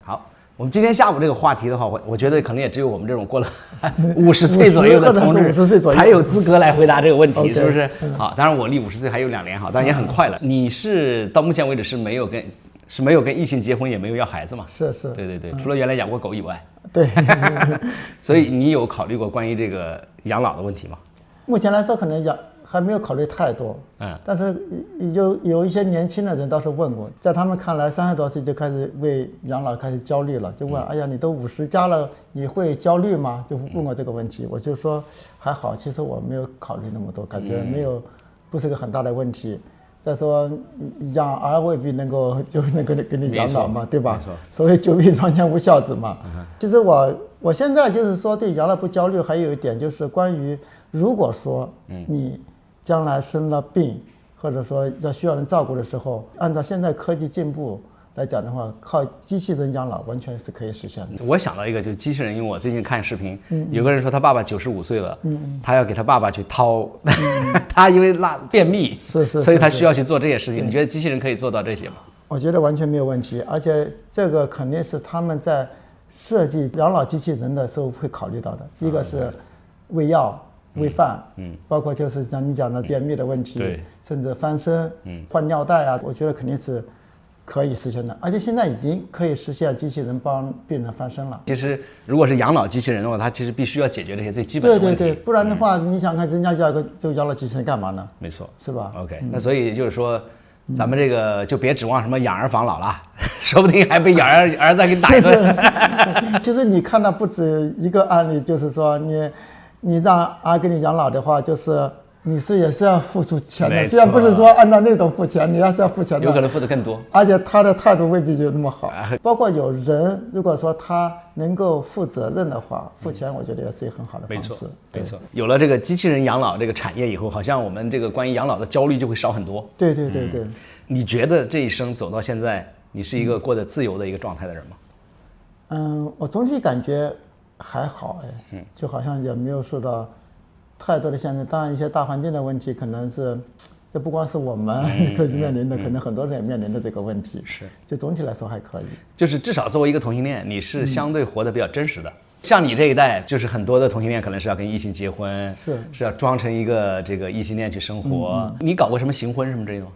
好，我们今天下午这个话题的话，我觉得可能也只有我们这种过了50岁左右的同志才有资格来回答这个问题，是不是？好，当然我离50岁还有2年，好，当然也很快了。你是到目前为止是没有跟异性结婚，也没有要孩子嘛？是，对，除了原来养过狗以外，对。所以你有考虑过关于这个养老的问题吗？目前来说，可能还没有考虑太多，但是有一些年轻的人倒是问过，在他们看来，30多岁就开始为养老开始焦虑了，就问，哎呀，你都50加了，你会焦虑吗？就问我这个问题，我就说还好，其实我没有考虑那么多，感觉不是个很大的问题。再说养儿未必能够给你养老嘛，对吧？所谓久病床前无孝子嘛。其实我现在就是说对养老不焦虑，还有一点就是关于，如果说你将来生了病，或者说需要人照顾的时候，按照现在科技进步来讲的话，靠机器人养老完全是可以实现的。我想到一个就是机器人，因为我最近看视频，有个人说他爸爸95岁了，他要给他爸爸去掏，他因为便秘，所以他需要去做这些事情。你觉得机器人可以做到这些吗？我觉得完全没有问题，而且这个肯定是他们在设计养老机器人的时候会考虑到的。一个是喂药、喂饭，包括就是像你讲的便秘的问题，甚至翻身、换尿袋啊，我觉得肯定是可以实现的，而且现在已经可以实现机器人帮病人翻身了。其实如果是养老机器人的话，它其实必须要解决这些最基本的问题。对，不然的话，你想看人家要个这个养老机器人干嘛呢？没错，是吧 ？OK，那所以就是说，咱们这个就别指望什么养儿防老了，说不定还被儿子给打一顿。其实你看到不止一个案例，就是说你让儿给你养老的话，就是你也是要付出钱的，虽然不是说按照那种付钱，你要是要付钱的，有可能付的更多，而且他的态度未必就那么好。包括有人如果说他能够负责任的话，付钱我觉得也是一个很好的方式。没错。有了这个机器人养老这个产业以后，好像我们这个关于养老的焦虑就会少很多。对。你觉得这一生走到现在，你是一个过得自由的一个状态的人吗？我总体感觉还好，就好像也没有受到太多的限制。当然一些大环境的问题可能是，这不光是我们可以面临的，可能很多人也面临的这个问题。是，就总体来说还可以。就是至少作为一个同性恋，你是相对活得比较真实的。像你这一代，就是很多的同性恋可能是要跟异性结婚，是要装成一个这个异性恋去生活。你搞过什么行婚什么之类的吗？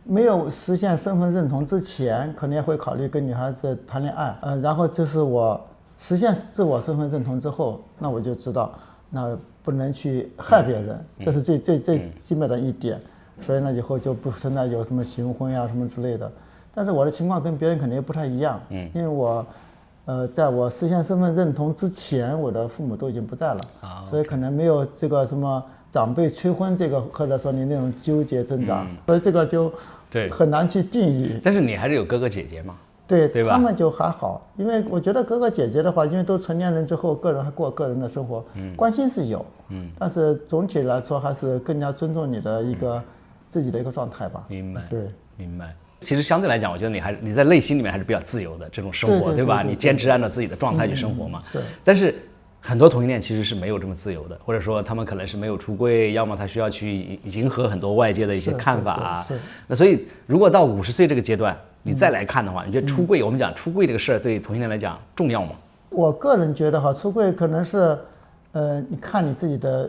没有实现身份认同之前，可能也会考虑跟女孩子谈恋爱。然后就是我实现自我身份认同之后，那我就知道，那不能去害别人，这是最基本的一点。所以呢，以后就不存在有什么行婚呀什么之类的。但是我的情况跟别人肯定不太一样，因为我，在我实现身份认同之前，我的父母都已经不在了，所以可能没有这个什么长辈催婚这个，或者说你那种纠结挣扎，所以这个就很难去定义。但是你还是有哥哥姐姐嘛？对吧？他们就还好，因为我觉得哥哥姐姐的话，因为都成年人之后，个人还过个人的生活，关心是有，但是总体来说还是更加尊重你的一个自己的一个状态吧。明白。对，明白。其实相对来讲，我觉得你在内心里面还是比较自由的这种生活，对吧？你坚持按照自己的状态去生活嘛。是。但是很多同性恋其实是没有这么自由的，或者说他们可能是没有出柜，要么他需要去迎合很多外界的一些看法。是。那所以如果到50岁这个阶段，你再来看的话，你觉得出柜，我们讲出柜这个事儿对同性恋来讲重要吗？我个人觉得出柜可能是，你看你自己的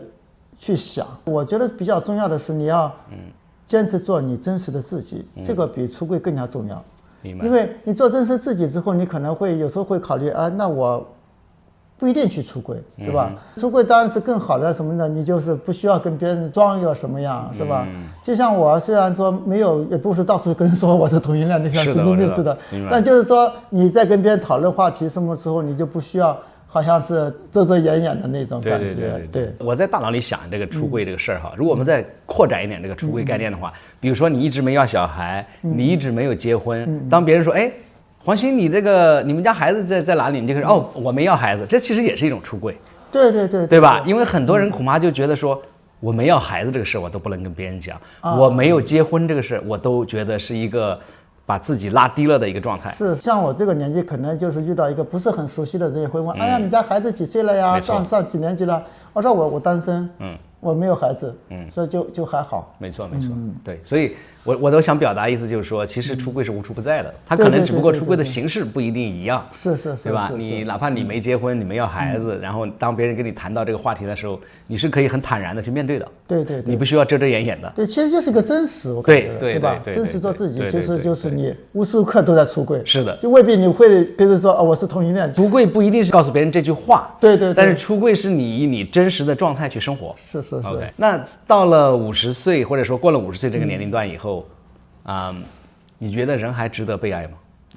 去想。我觉得比较重要的是你要坚持做你真实的自己，这个比出柜更加重要。因为你做真实自己之后，你可能会有时候会考虑那我不一定去出柜，对吧？出柜当然是更好的什么呢？你就是不需要跟别人装要什么样，是吧？就像我虽然说没有，也不是到处跟人说我是同性恋，那像神经病似的，但就是说你在跟别人讨论话题什么时候，你就不需要好像是遮掩的那种感觉。对，我在大脑里想这个出柜这个事儿哈，如果我们再扩展一点这个出柜概念的话，比如说你一直没要小孩，你一直没有结婚，当别人说黄鑫，你们家孩子在哪里？你就说我没要孩子，这其实也是一种出柜。对吧？因为很多人恐怕就觉得说，我没要孩子这个事我都不能跟别人讲，我没有结婚这个事我都觉得是一个把自己拉低了的一个状态。是，像我这个年纪，可能就是遇到一个不是很熟悉的人，也会问，哎呀，你家孩子几岁了呀？上几年级了？我说我单身，我没有孩子，所以就还好。没错，对，所以我都想表达意思就是说，其实出柜是无处不在的，他可能只不过出柜的形式不一定一样，是，对吧？你哪怕你没结婚，你没要孩子，然后当别人跟你谈到这个话题的时候，你是可以很坦然的去面对的，对，你不需要遮遮掩掩的。对，其实就是一个真实，我感觉对吧？对，真实做自己，对其实就是你无时无刻都在出柜。是的，就未必你会跟人说我是同性恋。出柜不一定是告诉别人这句话，对，但是出柜是你以你真实的状态去生活。是。OK， 那到了50岁，或者说过了50岁这个年龄段以后，你觉得人还值得被爱吗？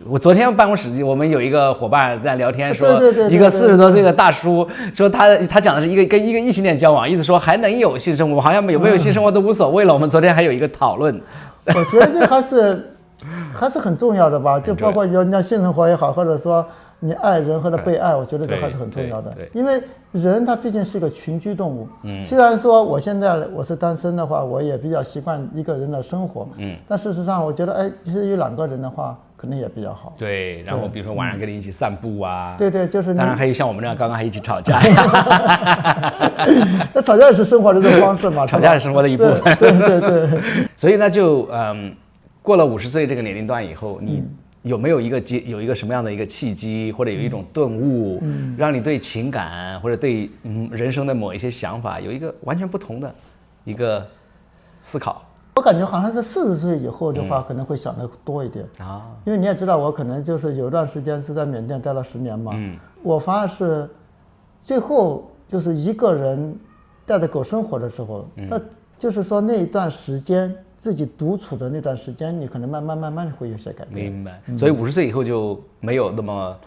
我昨天办公室我们有一个伙伴在聊天说，一个40多岁的大叔说他讲的是跟一个异性恋交往，意思说还能有性生活，好像有没有性生活都无所谓了。我们昨天还有一个讨论，我觉得这还是很重要的吧，就包括人家性生活也好，或者说你爱人或者被爱，我觉得这还是很重要的。因为人他毕竟是一个群居动物。虽然说我现在我是单身的话，我也比较习惯一个人的生活。但事实上我觉得，其实有2个人的话，可能也比较好。对，然后比如说晚上跟你一起散步啊。对，就是当然还有像我们这样刚刚还一起吵架呀。那吵架也是生活的一种方式嘛。吵架是生活的一部分。对。所以呢，就过了50岁这个年龄段以后，你有没有有一个什么样的一个契机，或者有一种顿悟，让你对情感或者对人生的某一些想法有一个完全不同的一个思考？我感觉好像是40岁以后的话，可能会想得多一点啊，因为你也知道，我可能就是有一段时间是在缅甸待了10年嘛，我反而是最后就是一个人带着狗生活的时候，那就是说那一段时间。自己独处的那段时间，你可能慢慢会有些改变。明白。所以50岁以后就没有那么，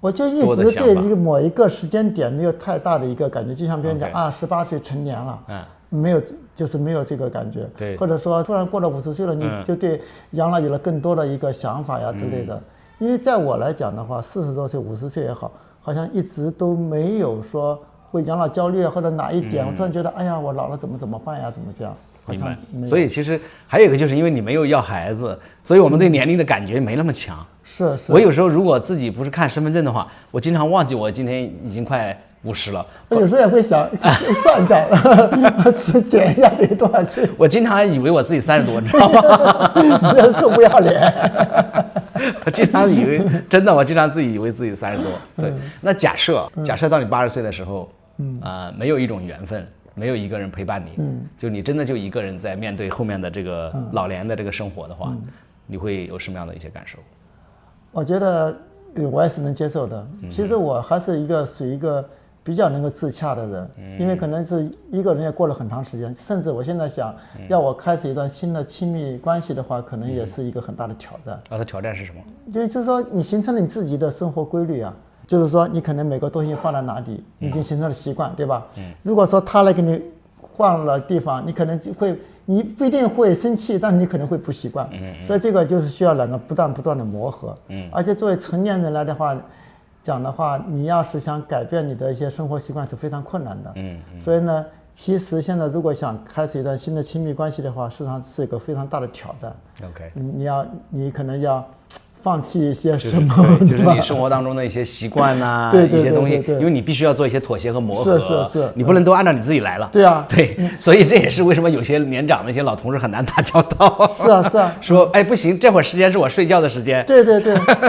我就一直对这个某一个时间点没有太大的一个感觉，就像别人讲18岁成年了，没有这个感觉。对。或者说突然过了50岁了，你就对养老有了更多的一个想法呀之类的。因为在我来讲的话，40多岁、50岁也好，好像一直都没有说会养老焦虑或者哪一点，我突然觉得，哎呀，我老了怎么办呀？怎么这样？明白。所以其实还有一个，就是因为你没有要孩子，所以我们对年龄的感觉没那么强。是。我有时候如果自己不是看身份证的话，我经常忘记我今天已经快50了。我有时候也会想算一下，去减一下得多少岁。我经常以为我自己30多，你知道吗？你这臭不要脸。我经常以为真的，我经常自己以为自己30多。对。那假设到你80岁的时候，没有一种缘分。没有一个人陪伴你，就你真的就一个人在面对后面的这个老年的这个生活的话，你会有什么样的一些感受？我觉得我也是能接受的。其实我还是属于一个比较能够自洽的人，因为可能是一个人也过了很长时间，甚至我现在想要我开始一段新的亲密关系的话，可能也是一个很大的挑战。它挑战是什么？就是说你形成了你自己的生活规律啊。就是说，你可能每个东西放在哪里，已经形成了习惯，对吧？如果说他来给你换了地方，你可能你不一定会生气，但你可能会不习惯。所以这个就是需要2个不断的磨合。而且作为成年人来的话，讲的话，你要是想改变你的一些生活习惯是非常困难的。所以呢，其实现在如果想开始一段新的亲密关系的话，事实上是一个非常大的挑战。OK，你可能要。放弃一些什么？就是你生活当中的一些习惯呐，一些东西，因为你必须要做一些妥协和磨合，是，你不能都按照你自己来了。对啊，对，所以这也是为什么有些年长的一些老同事很难打交道。是啊，说哎不行，这会儿时间是我睡觉的时间。对，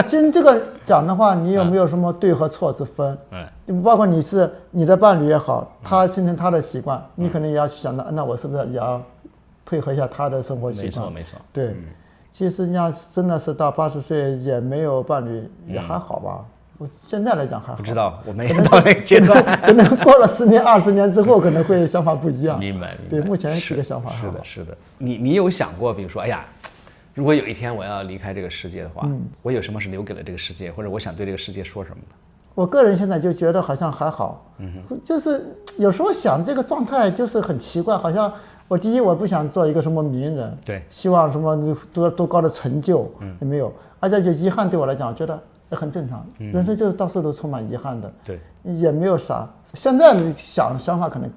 其实这个讲的话，你有没有什么对和错之分？包括你的伴侣也好，他形成他的习惯，你可能也要去想到，那我是不是也要配合一下他的生活习惯？没错，对。其实你要真的是到80岁也没有伴侣，也还好吧。我现在来讲还好。不知道，我没到那个阶段。可能过了10年、20年之后，可能会想法不一样。明白。对，目前这个想法是的。你有想过，比如说，哎呀，如果有一天我要离开这个世界的话，我有什么是留给了这个世界，或者我想对这个世界说什么的？我个人现在就觉得好像还好。就是有时候想这个状态就是很奇怪，好像。我不想做一个什么名人，对，希望什么多高的成就，也没有，而且就遗憾对我来讲，我觉得也很正常，人生就是到处都充满遗憾的，对，也没有啥。现在的想法可能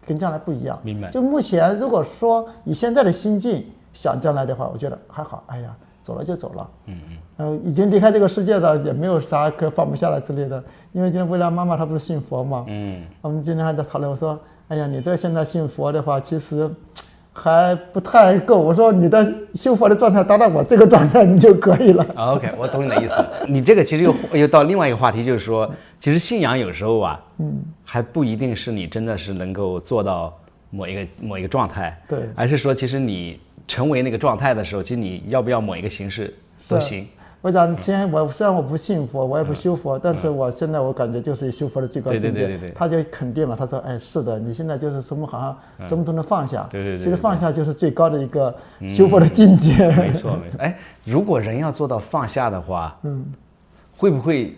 跟将来不一样，明白？就目前如果说以现在的心境想将来的话，我觉得还好，哎呀，走了就走了，已经离开这个世界了，也没有啥可放不下来之类的。因为今天未来妈妈她不是信佛嘛，我们今天还在讨论，我说。哎呀，你这现在信佛的话，其实，还不太够。我说你的修佛的状态达到我这个状态，你就可以了。OK， 我懂你的意思。你这个其实又到另外一个话题，就是说，其实信仰有时候啊，还不一定是你真的是能够做到某一个状态，对，而是说，其实你成为那个状态的时候，其实你要不要某一个形式都行。我讲，虽然我不信佛，我也不修佛，但是我现在我感觉就是修佛的最高境界。对，他就肯定了，他说，哎，是的，你现在就是什么好像什么都能放下。对，其实放下就是最高的一个修佛的境界。没错。哎，如果人要做到放下的话，会不会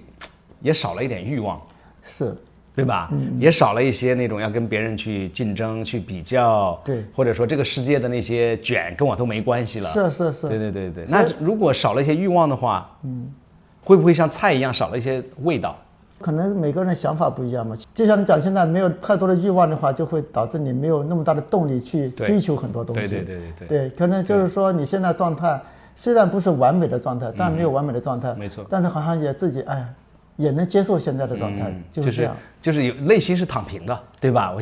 也少了一点欲望？是。对吧？也少了一些那种要跟别人去竞争、去比较，对，或者说这个世界的那些卷跟我都没关系了。是。对。那如果少了一些欲望的话，会不会像菜一样少了一些味道？可能每个人想法不一样嘛。就像你讲，现在没有太多的欲望的话，就会导致你没有那么大的动力去追求很多东西。对，可能就是说你现在状态虽然不是完美的状态，但没有完美的状态，没错。但是好像也自己也能接受现在的状态，就是这样，就是有内心是躺平的，对吧？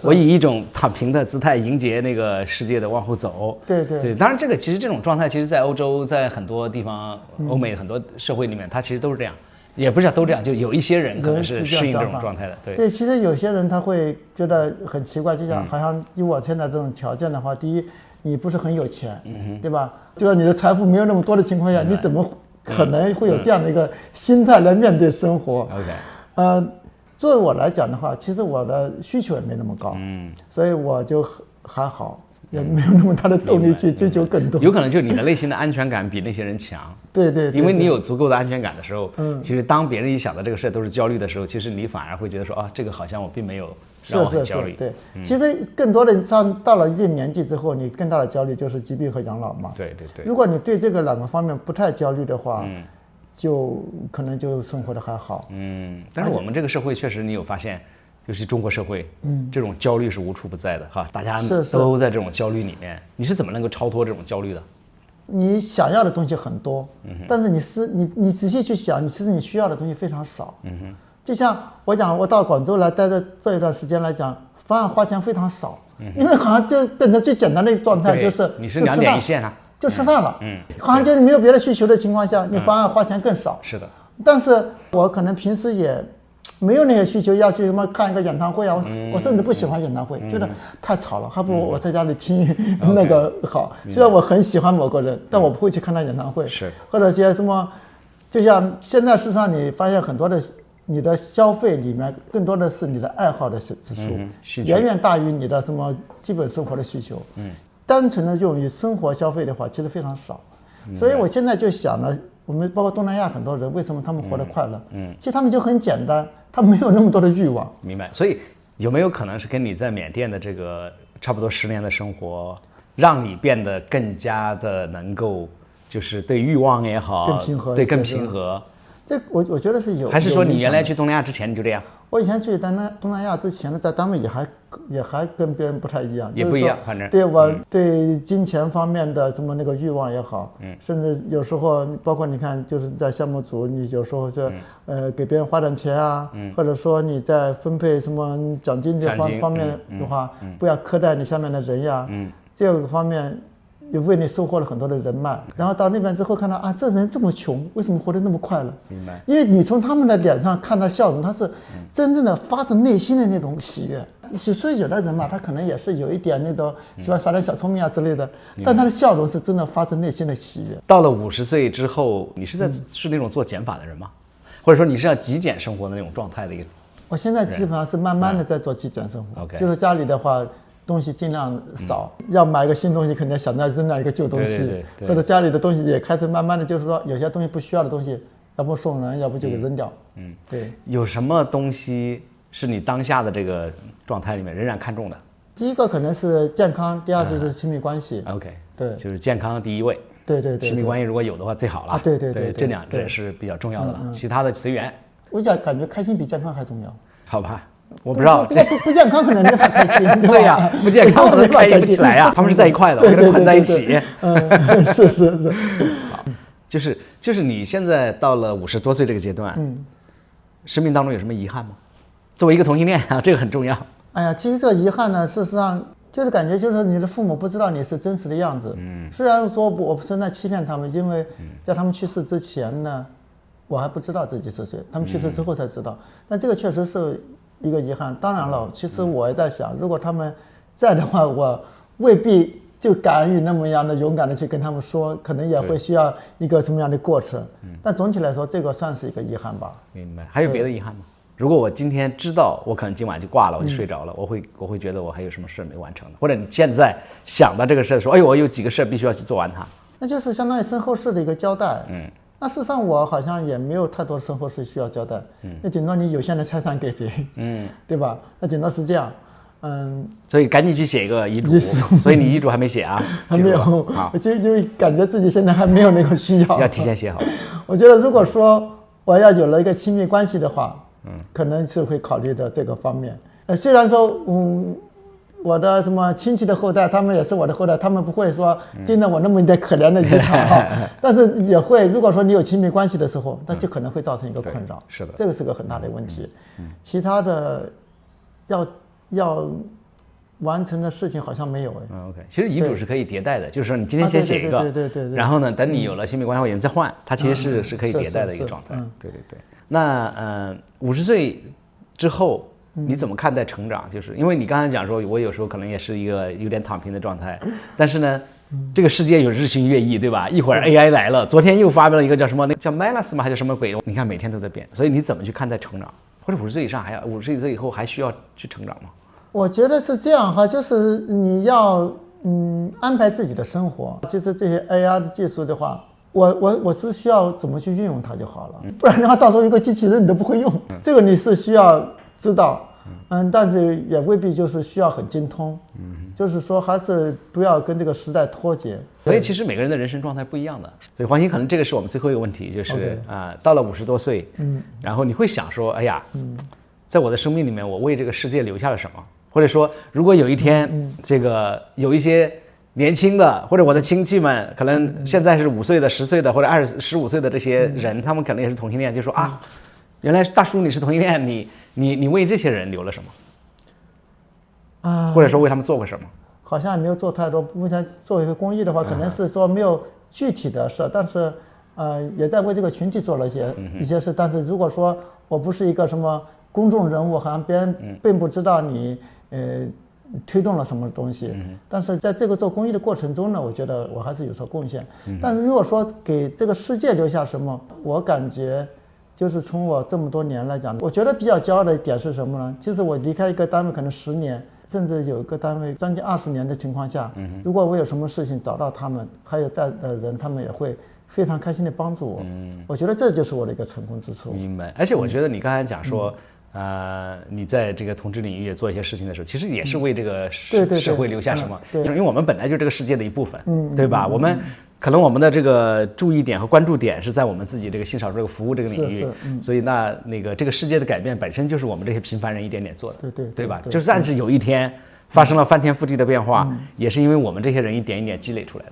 我以一种躺平的姿态迎接那个世界的往后走。对。当然，其实这种状态，其实在欧洲，在很多地方，欧美很多社会里面，它其实都是这样，也不是都这样，就有一些人可能是适应这种状态的。对，其实有些人他会觉得很奇怪，就像好像以我现在这种条件的话，第一，你不是很有钱，对吧？就是你的财富没有那么多的情况下，你怎么可能会有这样的一个心态来面对生活。作为我来讲的话，其实我的需求也没那么高，所以我就还好，也没有那么大的动力去追求更多。有可能就是你的内心的安全感比那些人强。对，因为你有足够的安全感的时候，其实当别人一想到这个事都是焦虑的时候，其实你反而会觉得说，这个好像我并没有让我很焦虑。对，其实更多的到了一定年纪之后，你更大的焦虑就是疾病和养老嘛。对。如果你对这个两个方面不太焦虑的话，就可能就生活的还好。但是我们这个社会确实，你有发现，尤其中国社会，这种焦虑是无处不在的哈，大家都在这种焦虑里面。你是怎么能够超脱这种焦虑的？你想要的东西很多，但是你仔细去想，其实你需要的东西非常少。就像我讲，我到广州来待的这一段时间来讲，方案花钱非常少，因为好像就变成最简单的一个状态，就是你是2点1线啊，就吃饭了。好像就是没有别的需求的情况下，你方案花钱更少。是的。但是我可能平时也没有那些需求要去什么看一个演唱会啊，我甚至不喜欢演唱会，觉得太吵了，还不如我在家里听那个好。虽然我很喜欢某个人，但我不会去看他演唱会。是。或者些什么，就像现在事实上你发现很多的你的消费里面更多的是你的爱好的支出，远远大于你的什么基本生活的需求。单纯的用于生活消费的话，其实非常少。所以我现在就想呢，我们包括东南亚很多人，为什么他们活得快乐？其实他们就很简单，他没有那么多的欲望。明白。所以有没有可能是跟你在缅甸的这个差不多10年的生活，让你变得更加的能够，就是对欲望也好，更平和，对，更平和？这我觉得是有。还是说你原来去东南亚之前你就这样？我以前去东南亚之前呢，在单位也还跟别人不太一样，也不一样，反正对我对金钱方面的什么那个欲望也好，甚至有时候包括你看，就是在项目组，你有时候就给别人花点钱啊，或者说你在分配什么奖金这方面的话，不要苛待你下面的人呀，这个方面。也为你收获了很多的人脉，然后到那边之后看到这人这么穷，为什么活得那么快乐？明白。因为你从他们的脸上看到笑容，他是真正的发自内心的那种喜悦。所以有的人嘛，他可能也是有一点那种喜欢耍点小聪明啊之类的，但他的笑容是真的发自内心的喜悦。到了50岁之后，你是那种做减法的人吗？或者说你是要极简生活的那种状态的一个？我现在基本上是慢慢的在做极简生活，就是家里的话。东西尽量少，要买个新东西，肯定想着扔掉一个旧东西，或者家里的东西也开始慢慢的，就是说有些东西不需要的东西，要不送人，要不就给扔掉。对。有什么东西是你当下的这个状态里面仍然看重的？第一个可能是健康，第二就是亲密关系。OK。对，就是健康第一位。对。亲密关系如果有的话最好了。对，这2个是比较重要的了，其他的随缘。我感觉开心比健康还重要。好吧。我不知道，不健康可能没法开心，对呀，不健康可能开心不起来呀。他们是在一块的，我跟他捆在一起。是。好，就是你现在到了50多岁这个阶段，生命当中有什么遗憾吗？作为一个同性恋啊，这个很重要。哎呀，其实这遗憾呢，事实上就是感觉就是你的父母不知道你是真实的样子。虽然说我不是在欺骗他们，因为在他们去世之前呢，我还不知道自己是谁，他们去世之后才知道。但这个确实是一个遗憾。当然了，其实我也在想，如果他们在的话，我未必就敢于那么样的勇敢的去跟他们说，可能也会需要一个什么样的过程。但总体来说，这个算是一个遗憾吧。明白。还有别的遗憾吗？如果我今天知道我可能今晚就挂了，我就睡着了，我会觉得我还有什么事没完成的，或者你现在想到这个事说，哎呦，我有几个事必须要去做完它，那就是相当于身后事的一个交代。那事实上我好像也没有太多的身后事需要交代。那顶多你有限的财产给谁，对吧？那顶多是这样。所以赶紧去写一个遗嘱。所以你遗嘱还没写啊？还没有。我就感觉自己现在还没有那个需要。要提前写好。我觉得如果说我要有了一个亲密关系的话，可能是会考虑的这个方面。虽然说，我的什么亲戚的后代，他们也是我的后代，他们不会说盯着我那么一点可怜的遗产哈，但是也会，如果说你有亲密关系的时候，那就可能会造成一个困扰。是的，这个是个很大的问题。其他的要完成的事情好像没有OK， 其实遗嘱是可以迭代的，就是说你今天先写一个，对，然后呢，等你有了亲密关系后，你再换，它其实是可以迭代的一个状态。对。那50岁之后你怎么看待成长？就是因为你刚才讲说，我有时候可能也是一个有点躺平的状态，但是呢，这个世界有日新月异，对吧？一会儿 AI 来了，昨天又发表了一个叫什么，那叫 Melas 吗？还是什么鬼？你看每天都在变，所以你怎么去看待成长？或者50岁以上还要50岁以后还需要去成长吗？我觉得是这样哈，就是你要安排自己的生活。其实这些 AI 的技术的话，我只需要怎么去运用它就好了，不然的话到时候一个机器人你都不会用，这个你是需要知道。但是也未必就是需要很精通。就是说还是不要跟这个时代脱节。所以其实每个人的人生状态不一样的。所以黄鑫，可能这个是我们最后一个问题，就是到了50多岁，然后你会想说，哎呀，在我的生命里面，我为这个世界留下了什么？或者说，如果有一天，这个有一些年轻的，或者我的亲戚们，可能现在是5岁的、10岁的，或者15岁的这些人，他们可能也是同性恋，就说啊，原来大叔你是同性恋，你为这些人留了什么？或者说为他们做过什么？好像也没有做太多。目前做一个公益的话，可能是说没有具体的事，但是也在为这个群体做了一些事。但是如果说我不是一个什么公众人物，好像别人并不知道你推动了什么东西。但是在这个做公益的过程中呢，我觉得我还是有所贡献。但是如果说给这个世界留下什么，我感觉就是从我这么多年来讲，我觉得比较骄傲的一点是什么呢？就是我离开一个单位可能10年，甚至有一个单位将近20年的情况下，如果我有什么事情找到他们，还有在的人，他们也会非常开心的帮助我。我觉得这就是我的一个成功之处。明白。而且我觉得你刚才讲说，你在这个同志领域也做一些事情的时候，其实也是为这个社会留下什么？因为我们本来就是这个世界的一部分，对吧？我们可能我们的这个注意点和关注点是在我们自己这个性少数这个服务这个领域，所以那个这个世界的改变本身就是我们这些平凡人一点点做的，对吧？就算是有一天发生了翻天覆地的变化，也是因为我们这些人一点一点积累出来的。